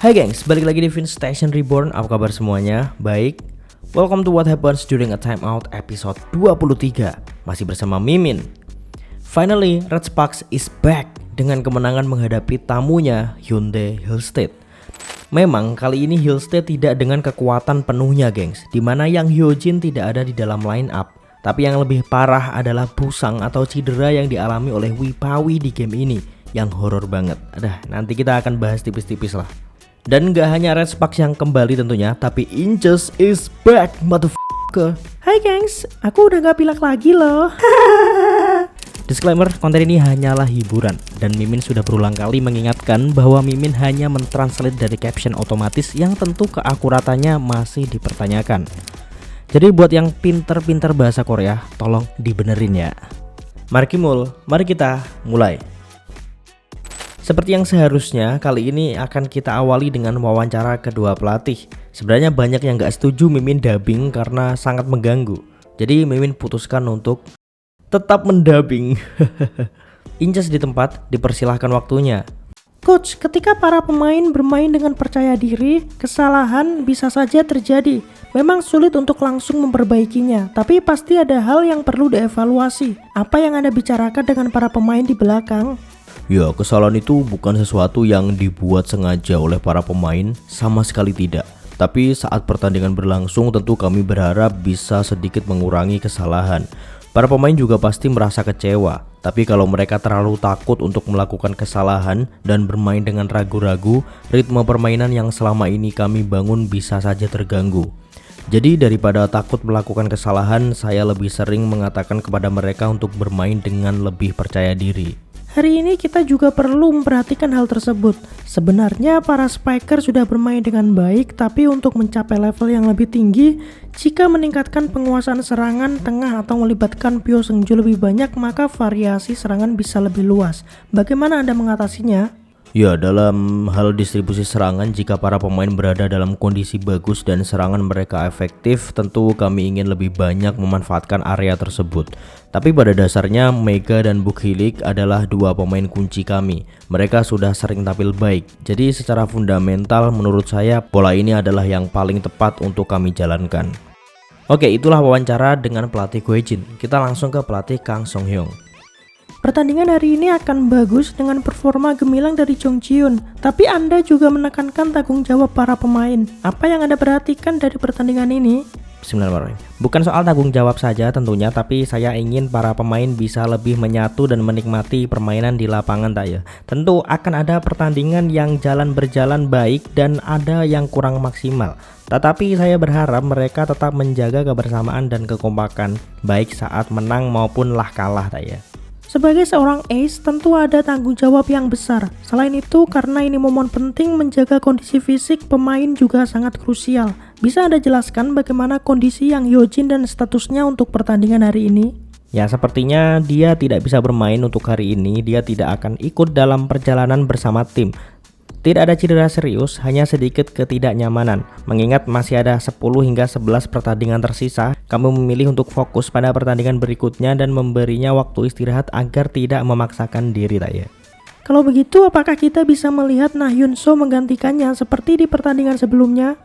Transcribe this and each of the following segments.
Hai gengs, balik lagi di Vince Station Reborn. Apa kabar semuanya? Baik. Welcome to What Happens During a Timeout episode 23. Masih bersama Mimin. Finally, Red Sparks is back dengan kemenangan menghadapi tamunya Hyundai Hillstead. Memang kali ini Hillstead tidak dengan kekuatan penuhnya gengs, dimana Yang Hyojin tidak ada di dalam line up. Tapi yang lebih parah adalah busang atau cedera yang dialami oleh Wipawi di game ini, yang horor banget. Nanti kita akan bahas tipis-tipis lah. Dan gak hanya Red Sparks yang kembali tentunya, tapi Inches is back, motherfucker. Hai gengs, aku udah gak pilek lagi loh. Disclaimer, konten ini hanyalah hiburan. Dan Mimin sudah berulang kali mengingatkan bahwa Mimin hanya mentranslate dari caption otomatis yang tentu keakuratannya masih dipertanyakan. Jadi buat yang pinter-pinter bahasa Korea, tolong dibenerin ya. Mari kita mulai. Seperti yang seharusnya, kali ini akan kita awali dengan wawancara kedua pelatih. Sebenarnya banyak yang gak setuju Mimin dubbing karena sangat mengganggu. Jadi Mimin putuskan untuk tetap mendubbing. Inces di tempat, dipersilahkan waktunya. Coach, ketika para pemain bermain dengan percaya diri, kesalahan bisa saja terjadi. Memang sulit untuk langsung memperbaikinya, tapi pasti ada hal yang perlu dievaluasi. Apa yang Anda bicarakan dengan para pemain di belakang? Ya, kesalahan itu bukan sesuatu yang dibuat sengaja oleh para pemain, sama sekali tidak. Tapi saat pertandingan berlangsung tentu kami berharap bisa sedikit mengurangi kesalahan. Para pemain juga pasti merasa kecewa, tapi kalau mereka terlalu takut untuk melakukan kesalahan dan bermain dengan ragu-ragu, ritme permainan yang selama ini kami bangun bisa saja terganggu. Jadi daripada takut melakukan kesalahan, saya lebih sering mengatakan kepada mereka untuk bermain dengan lebih percaya diri. Hari ini kita juga perlu memperhatikan hal tersebut. Sebenarnya para spiker sudah bermain dengan baik, tapi untuk mencapai level yang lebih tinggi, jika meningkatkan penguasaan serangan tengah atau melibatkan Pyo Seung-ju lebih banyak, maka variasi serangan bisa lebih luas. Bagaimana Anda mengatasinya? Ya, dalam hal distribusi serangan, jika para pemain berada dalam kondisi bagus dan serangan mereka efektif, tentu kami ingin lebih banyak memanfaatkan area tersebut. Tapi pada dasarnya Mega dan Bukhilik adalah dua pemain kunci kami. Mereka sudah sering tampil baik. Jadi secara fundamental menurut saya pola ini adalah yang paling tepat untuk kami jalankan. Oke, itulah wawancara dengan pelatih Goejin. Kita langsung ke pelatih Kang Song Hyung. Pertandingan hari ini akan bagus dengan performa gemilang dari Jong Ji-yoon. Tapi Anda juga menekankan tanggung jawab para pemain. Apa yang Anda perhatikan dari pertandingan ini? Bismillahirrahmanirrahim. Bukan soal tanggung jawab saja tentunya, tapi saya ingin para pemain bisa lebih menyatu dan menikmati permainan di lapangan ya. Tentu akan ada pertandingan yang berjalan baik dan ada yang kurang maksimal. Tetapi saya berharap mereka tetap menjaga kebersamaan dan kekompakan baik saat menang maupun kalah ya. Sebagai seorang ace, tentu ada tanggung jawab yang besar. Selain itu, karena ini momen penting menjaga kondisi fisik pemain juga sangat krusial. Bisa Anda jelaskan bagaimana kondisi Yang Hyojin dan statusnya untuk pertandingan hari ini? Ya, sepertinya dia tidak bisa bermain untuk hari ini. Dia tidak akan ikut dalam perjalanan bersama tim. Tidak ada cedera serius, hanya sedikit ketidaknyamanan. Mengingat masih ada 10 hingga 11 pertandingan tersisa, kami memilih untuk fokus pada pertandingan berikutnya dan memberinya waktu istirahat agar tidak memaksakan diri ya. Kalau begitu, apakah kita bisa melihat Nah Hyun Soo menggantikannya seperti di pertandingan sebelumnya?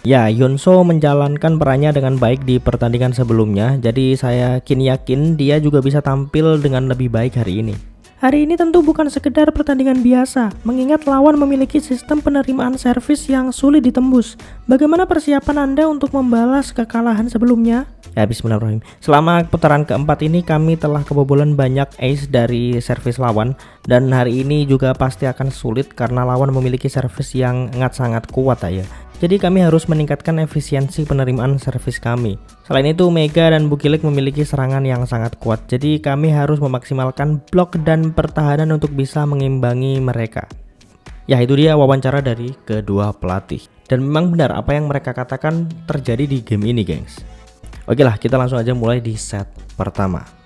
Ya, Hyun Soo menjalankan perannya dengan baik di pertandingan sebelumnya, jadi saya yakin dia juga bisa tampil dengan lebih baik hari ini. Hari ini tentu bukan sekedar pertandingan biasa, mengingat lawan memiliki sistem penerimaan servis yang sulit ditembus. Bagaimana persiapan Anda untuk membalas kekalahan sebelumnya? Ya, bismillahirrahmanirrahim. Selama putaran keempat ini kami telah kebobolan banyak ace dari servis lawan, dan hari ini juga pasti akan sulit karena lawan memiliki servis yang sangat kuat ya. Jadi kami harus meningkatkan efisiensi penerimaan servis kami. Selain itu Mega dan Bukhilik memiliki serangan yang sangat kuat. Jadi kami harus memaksimalkan blok dan pertahanan untuk bisa mengimbangi mereka. Ya, itu dia wawancara dari kedua pelatih. Dan memang benar apa yang mereka katakan terjadi di game ini gengs. Oke lah, kita langsung aja mulai di set pertama.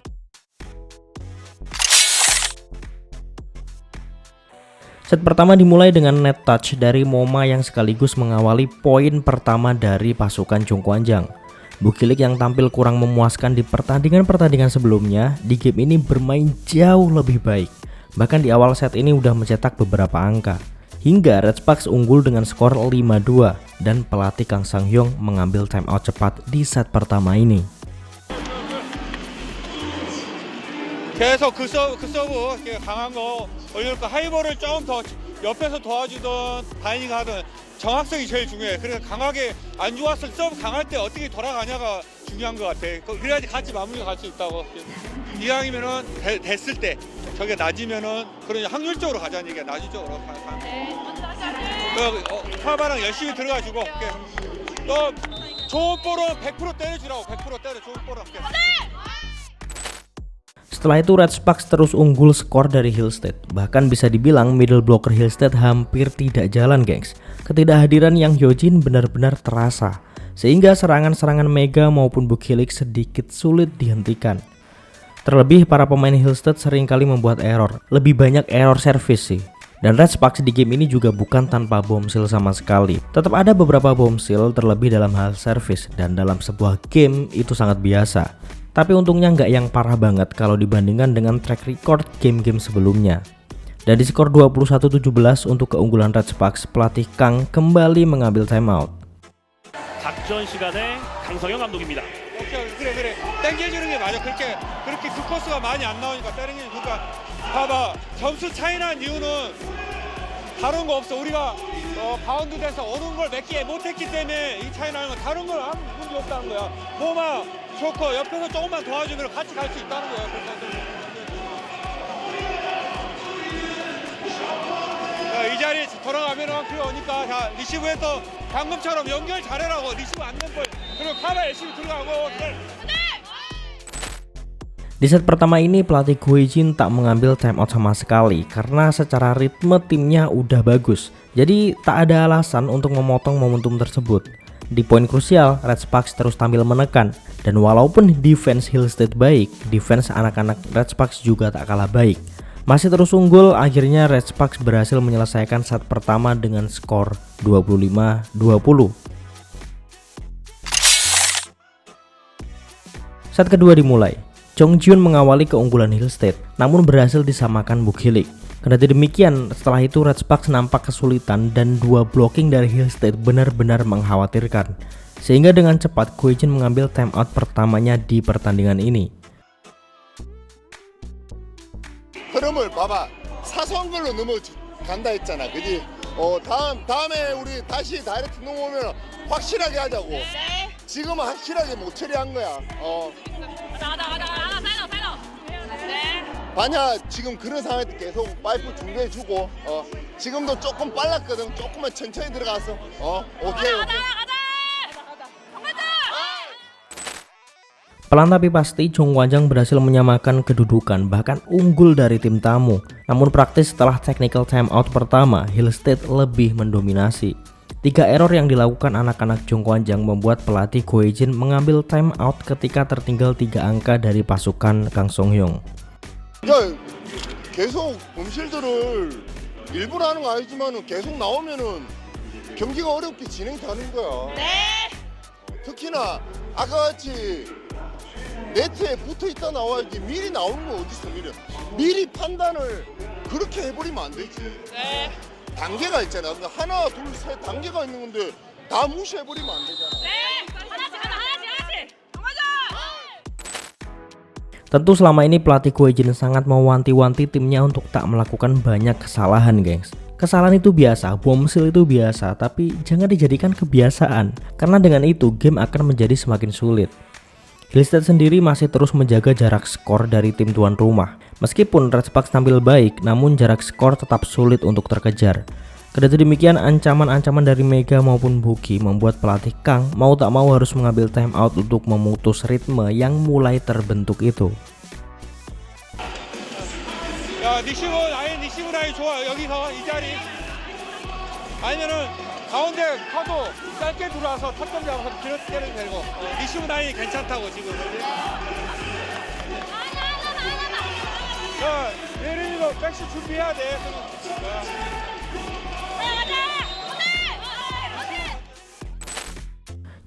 Set pertama dimulai dengan net touch dari Moma yang sekaligus mengawali poin pertama dari pasukan Chung Kwanjang. Bukhilik yang tampil kurang memuaskan di pertandingan-pertandingan sebelumnya, di game ini bermain jauh lebih baik. Bahkan di awal set ini udah mencetak beberapa angka. hingga Red Sparks unggul dengan skor 5-2 dan pelatih Kang Sang-hyung mengambil timeout cepat di set pertama ini. 계속 그 서브 강한 거 올려놓고 하이볼을 조금 더 옆에서 도와주던 다이닝 하던 정확성이 제일 중요해. 그래서 강하게 안 좋았을 서브 강할 때 어떻게 돌아가냐가 중요한 것 같아. 그래야지 같이 마무리가 갈 수 있다고. 이왕이면은 됐을 때 저게 낮으면은 그런 확률적으로 가자는 얘기야. 낮은 쪽으로 파바랑 열심히 들어가주고 또 좋은 볼은 100% 때려주라고. 100% 때려. 좋은 볼은 Setelah itu Red Sparks terus unggul skor dari Hillstead. Bahkan bisa dibilang middle blocker Hillstead hampir tidak jalan, gengs. Ketidakhadiran Yang Hyojin benar-benar terasa, sehingga serangan-serangan Mega maupun Bukhilik sedikit sulit dihentikan. Terlebih para pemain Hillstead seringkali membuat error, lebih banyak error service sih. Dan Red Sparks di game ini juga bukan tanpa bombshell sama sekali. Tetap ada beberapa bombshell terlebih dalam hal service, dan dalam sebuah game itu sangat biasa. Tapi untungnya nggak yang parah banget kalau dibandingkan dengan track record game-game sebelumnya. Dan di skor 21-17 untuk keunggulan Red Sparks, pelatih Kang kembali mengambil timeout. 작전 시간에 강성영 감독입니다. 그래. 땡겨주는 게 맞아. 그렇게 그 코스가 많이 안 나오니까 때리는 그러니까 봐봐. 점수 차이 난 이유는 다른 거 없어. 우리가 바운드 돼서 오는 걸 몇 개 못했기 때문에 이 차이 나는 건 다른 건 아무 문제 없다는 거야. 뭐만 좋고 옆에서 조금만 도와주면 같이 갈 수 있다는 거야. 이 자리에 돌아가면 그게 오니까 자, 리시브에 또 방금처럼 연결 잘해라고. 리시브 안 된 걸 그리고 카바 열심히 들어가고. Di set pertama ini pelatih Go Hee-jin tak mengambil timeout sama sekali karena secara ritme timnya udah bagus. Jadi tak ada alasan untuk memotong momentum tersebut. Di poin krusial, Red Sparks terus tampil menekan, dan walaupun defense Hillstead baik, defense anak-anak Red Sparks juga tak kalah baik. Masih terus unggul, akhirnya Red Sparks berhasil menyelesaikan set pertama dengan skor 25-20. Set kedua dimulai. Jong Jun mengawali keunggulan Hillstead, namun berhasil disamakan Bukhilik. Kendati demikian, setelah itu Red Sparks nampak kesulitan dan dua blocking dari Hillstead benar-benar mengkhawatirkan. Sehingga dengan cepat Go Hee-jin mengambil timeout pertamanya di pertandingan ini. 흐름을 봐봐. 사선글로 넘어간다 했잖아. 그지? 다음에 우리 다시 다이렉트 넘어오면 확실하게 하자고. 지금은 확실하게 못 처리한 거야. 반야 지금 그런 상황에 계속 파이프 준비해주고 지금도 조금 빨랐거든. 조금만 천천히 들어갔어. 오케이. Pelan tapi pasti Jong Hwan-jang berhasil menyamakan kedudukan, bahkan unggul dari tim tamu. Namun praktis setelah technical timeout pertama, Hillstead lebih mendominasi. 3 error yang dilakukan anak-anak Jong Hwan-jang membuat pelatih Go Hee-jin mengambil timeout ketika tertinggal 3 angka dari pasukan Kang Song-hyung. 야, 계속 범실들을 일부러 하는 거 아니지만 계속 나오면은 경기가 어렵게 진행되는 거야. 네. 특히나 아까 같이 네트에 붙어 있다 나와야지. 미리 나오는 거 어디 있어? 미리 판단을 그렇게 해버리면 안 되지. 네. 단계가 있잖아. 그러니까 하나, 둘, 셋 단계가 있는 건데 다 무시해버리면 안 되잖아. 네. 하나씩. Tentu selama ini pelatih Go Hee-jin sangat mewanti-wanti timnya untuk tak melakukan banyak kesalahan, gengs. Kesalahan itu biasa, bombshell itu biasa, tapi jangan dijadikan kebiasaan, karena dengan itu game akan menjadi semakin sulit. Hillstead sendiri masih terus menjaga jarak skor dari tim tuan rumah. Meskipun Red Sparks tampil baik, namun jarak skor tetap sulit untuk terkejar. Kendati demikian, ancaman-ancaman dari Mega maupun Buki membuat pelatih Kang mau tak mau harus mengambil timeout untuk memutus ritme yang mulai terbentuk itu. 야, 리시브 라인 좋아. 여기서 이 자리. 아니면은 가운데 커도 짧게 들어와서 탑점 잡아서 길어 때려도 되고. 리시브 라인이 괜찮다고 지금. 야, 예린이도 백시 준비해야 돼.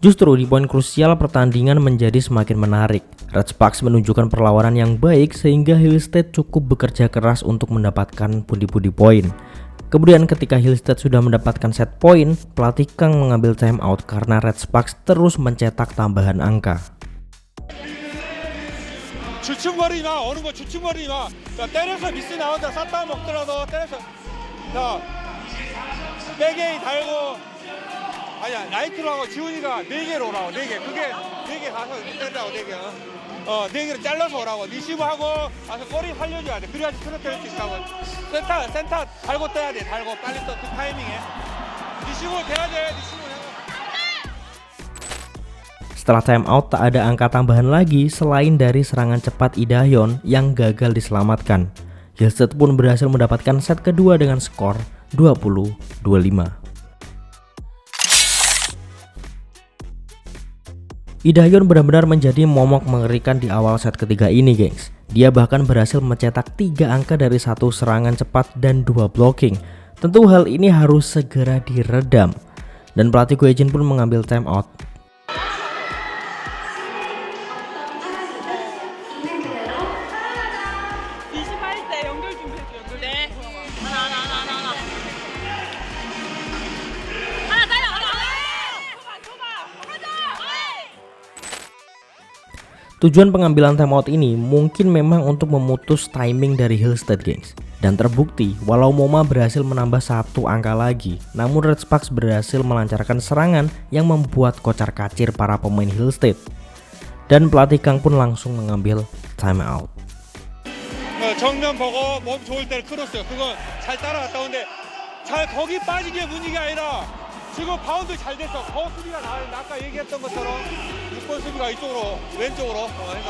Justru di poin krusial pertandingan menjadi semakin menarik. Red Sparks menunjukkan perlawanan yang baik sehingga Hillstead cukup bekerja keras untuk mendapatkan pundi-pundi poin. Kemudian ketika Hillstead sudah mendapatkan set point, pelatih Kang mengambil time out karena Red Sparks terus mencetak tambahan angka. 주춤거리지 마. 어느 거 주춤거리지 마. 자, 때려서 미스 나온다. 쌌다 먹더라도 때려서. 자, 백에이 달고. 아니야, 라이트로 하고 지훈이가 4개로 오라고. 4개. 그게 4개 가서 때리라고 4개. 4개로 잘라서 오라고. 리시브하고 가서 꼬리 살려줘야 돼. 그래야지 트로트 할수 있다고. 센터 달고 떠야 돼. 달고 빨리 떠. 그 타이밍에. 리시브 돼야 돼. 리시브 해야 돼. Setelah time out tak ada angka tambahan lagi selain dari serangan cepat Lee Da-hyun yang gagal diselamatkan. Hillstead pun berhasil mendapatkan set kedua dengan skor 20-25. Lee Da-hyun benar-benar menjadi momok mengerikan di awal set ketiga ini, gengs. Dia bahkan berhasil mencetak 3 angka dari 1 serangan cepat dan 2 blocking. Tentu hal ini harus segera diredam. Dan pelatih Go Hae-jin pun mengambil time out. Tujuan pengambilan timeout ini mungkin memang untuk memutus timing dari Hillstead, gengs. Dan terbukti walau MoMA berhasil menambah 1 angka lagi, namun Red Sparks berhasil melancarkan serangan yang membuat kocar-kacir para pemain Hillstead. Dan pelatih Kang pun langsung mengambil timeout. 정면 보고 몸 좋을 때는 크로스. 그건 잘 따라갔다. 근데 잘 거기 빠지게 분위기가 아니라 지금 바운드 잘 됐어. 거 수비가 나와야 돼. 아까 얘기했던 것처럼 6번 수비가 이쪽으로 왼쪽으로 해서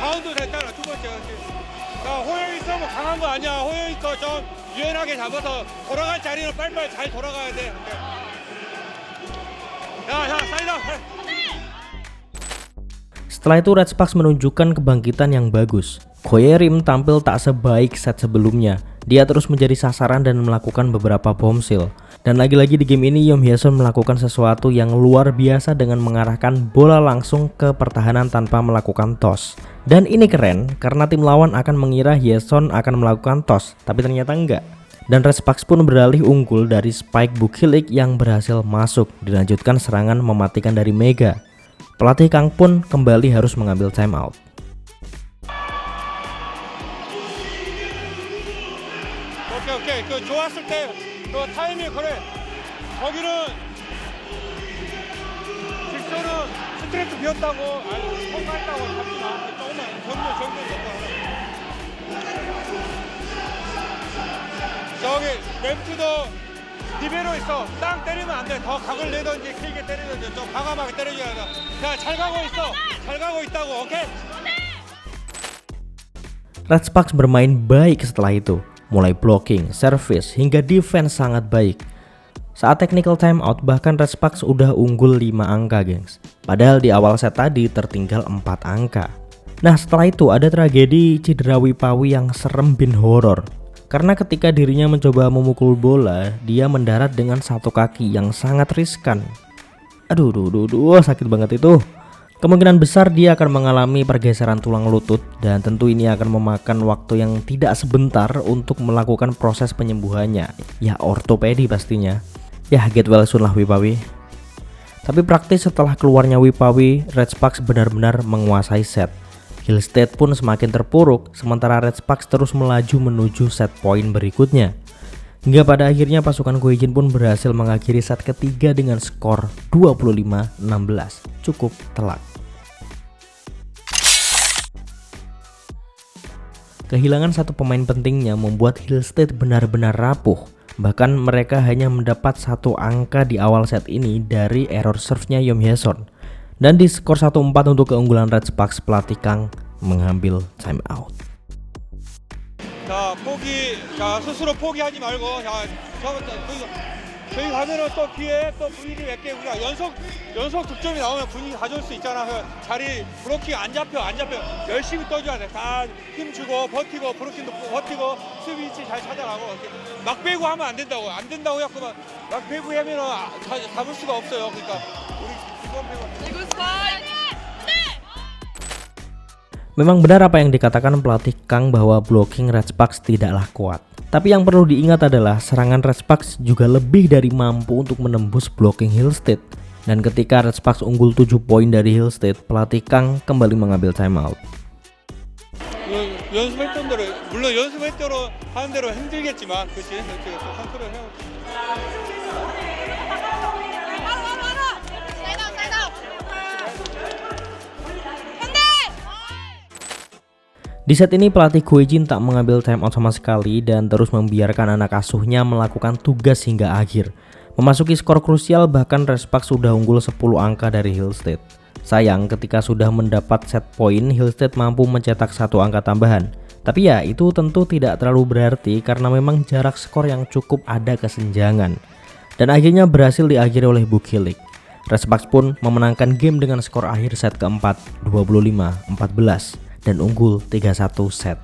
바운드 됐잖아. 두 번째. 자, 호영이 좀 강한 거 아니야. 호영이 거 좀 유연하게 잡아서 돌아갈 자리는 빨리빨리 잘 돌아가야 돼. 야, 사이드. Setelah itu Red Sparks menunjukkan kebangkitan yang bagus. Go Hae-rim tampil tak sebaik set sebelumnya. Dia terus menjadi sasaran dan melakukan beberapa bombshell. Dan lagi-lagi di game ini Yeom Hye-sun melakukan sesuatu yang luar biasa dengan mengarahkan bola langsung ke pertahanan tanpa melakukan toss. Dan ini keren karena tim lawan akan mengira Hye-sun akan melakukan toss, tapi ternyata enggak. Dan Red Sparks pun beralih unggul dari spike Bukilik yang berhasil masuk. Dilanjutkan serangan mematikan dari Mega. Pelatih Kang pun kembali harus mengambil timeout. 오케이. 그 좋았을 때 그 타이밍 그래. 거기는 직선은 스트레이트 비었다고 아니 통과했다고 잡지 마. 조금만 정면 넣고. 저기 램프도 리베로 있어. 땅 때리면 안 돼. 더 각을 내던지 길게 때리던지 좀 과감하게 때려줘야 돼. 자, 잘 가고 있어. 잘 가고 있다고. 오케이? Red Sparks bermain baik setelah itu. Mulai blocking, service, hingga defense sangat baik. Saat technical timeout bahkan Red Sparks udah unggul 5 angka, gengs. Padahal di awal set tadi tertinggal 4 angka. Nah, setelah itu ada tragedi cedera Wipawi yang serem bin horor. Karena ketika dirinya mencoba memukul bola, dia mendarat dengan 1 kaki yang sangat riskan. Aduh, sakit banget itu. Kemungkinan besar dia akan mengalami pergeseran tulang lutut dan tentu ini akan memakan waktu yang tidak sebentar untuk melakukan proses penyembuhannya. Ya ortopedi pastinya. Ya get well soon lah Wipawi. Tapi praktis setelah keluarnya Wipawi, Red Sparks benar-benar menguasai set. Hillstead pun semakin terpuruk sementara Red Sparks terus melaju menuju set point berikutnya. Hingga pada akhirnya pasukan Go Hae-jin pun berhasil mengakhiri set ketiga dengan skor 25-16. Cukup telak. Kehilangan 1 pemain pentingnya membuat Hillstead benar-benar rapuh. Bahkan mereka hanya mendapat 1 angka di awal set ini dari error serve-nya Yeom Hye-sun. Dan di skor 1-4 untuk keunggulan Red Sparks, pelatih Kang mengambil time out. 자, 스스로 포기하지 말고, 저희 가면은 또 뒤에 또 분위기 몇 개 우리가 연속 득점이 나오면 분위기 가져올 수 있잖아. 자리 브로킹 안 잡혀 열심히 떠줘야 돼. 다 힘 주고 버티고 브로킹도 버티고 수비 위치 잘 찾아가고 막 빼고 하면 안 된다고 자꾸 막 빼고 하면은 잡을 수가 없어요. 그러니까 우리 이번 빼고. Memang benar apa yang dikatakan pelatih Kang bahwa blocking Red Sparks tidaklah kuat. Tapi yang perlu diingat adalah serangan Red Sparks juga lebih dari mampu untuk menembus blocking Hillstead. Dan ketika Red Sparks unggul 7 poin dari Hillstead, pelatih Kang kembali mengambil timeout. 연습했던 대로 물론 연습했던 대로 하는 대로 힘들겠지만 그치? 이렇게 또 컨트롤 해야 Di set ini pelatih Guijin tak mengambil timeout sama sekali dan terus membiarkan anak asuhnya melakukan tugas hingga akhir. Memasuki skor krusial bahkan Red Sparks sudah unggul 10 angka dari Hillstead. Sayang ketika sudah mendapat set point, Hillstead mampu mencetak 1 angka tambahan. Tapi ya itu tentu tidak terlalu berarti karena memang jarak skor yang cukup ada kesenjangan. Dan akhirnya berhasil diakhiri oleh Bukilik. Red Sparks pun memenangkan game dengan skor akhir set keempat 25-14 dan unggul 3-1 set.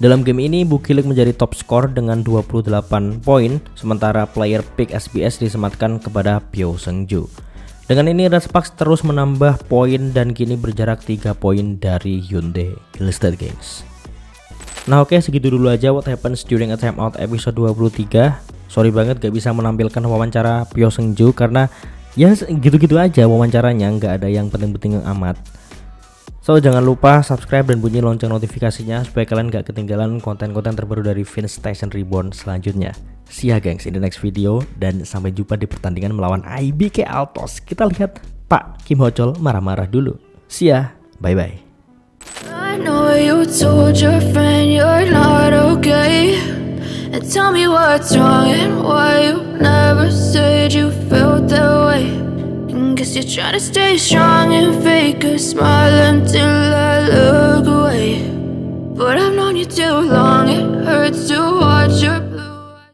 Dalam game ini Bukilik menjadi top skor dengan 28 poin, sementara player pick SBS disematkan kepada Pyo Seungju. Dengan ini Red Sparks terus menambah poin dan kini berjarak 3 poin dari Hyundai Hillstead Gangs. Nah oke, segitu dulu aja what happens during a timeout episode 23. Sorry banget gak bisa menampilkan wawancara Pyo Seungju karena ya gitu-gitu aja wawancaranya, gak ada yang penting-penting amat. So jangan lupa subscribe dan bunyi lonceng notifikasinya supaya kalian gak ketinggalan konten-konten terbaru dari Vince Station Reborn selanjutnya. See ya gengs in the next video dan sampai jumpa di pertandingan melawan IBK Altos. Kita lihat Pak Kim Ho Chol marah-marah dulu. See ya, bye bye. I know you told your friend you're not okay, and tell me what's wrong and why you never said you felt that way. Guess you're trying to stay strong and fake a smile until I look away. But I've known you too long, it hurts to watch